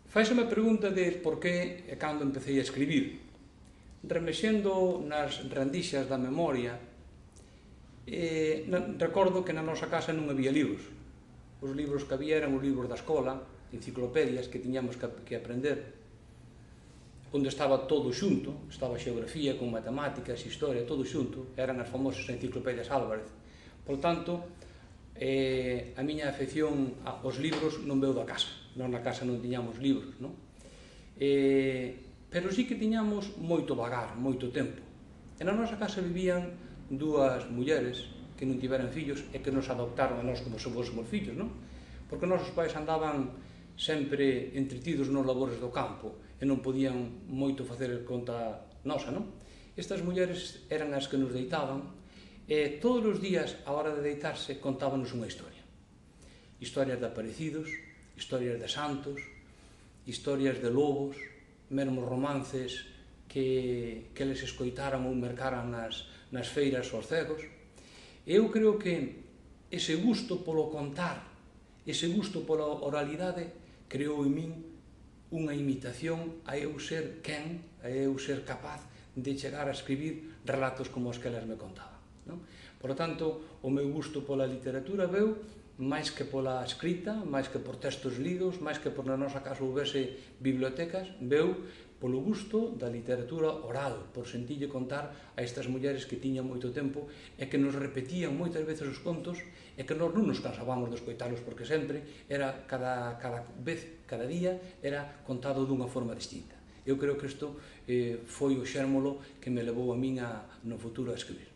Faiseme a pregunta de por que e cando empecé a escribir. Remexendo nas rendixas da memoria, recordo que na nosa casa non había libros. Os libros que había eran os libros da escola, enciclopedias que tiñamos que aprender, onde estaba todo xunto, estaba xeografía con matemáticas, historia, todo xunto, eran as famosas enciclopedias Álvarez. Por tanto, a miña afección aos libros non veu da casa. Nós na casa non tiñamos libros, non? Pero sí que tiñamos moito vagar, moito tempo. E na nosa casa vivían dúas mulleres que non tiveran fillos e que nos adoptaron a nós como se fósemos fillos, non? Porque os nosos pais andaban sempre entretidos nos labores do campo e non podían moito facer conta nosa, non? Estas mulleres eran as que nos deitaban e todos os días, a hora de deitarse, contábanos unha historia. Historias de aparecidos, historias de santos, historias de lobos, mesmo romances que eles escoitaran ou mercaran nas feiras aos cegos. E eu creo que ese gusto polo contar, ese gusto pola oralidade, creou en min unha imitación a eu ser quen, a eu ser capaz de chegar a escribir relatos como os que eles me contaban. Por tanto, o meu gusto pola literatura veu máis que pola escrita, máis que por textos lidos, máis que por na nosa casa houvese bibliotecas, veu polo gusto da literatura oral, por sentirlle contar a estas mulleres que tiñan moito tempo e que nos repetían moitas veces os contos e que nós non nos cansábamos de escoitalos porque sempre era cada vez, cada día, era contado dunha forma distinta. Eu creo que isto foi o xérmolo que me levou a min no futuro a escribir.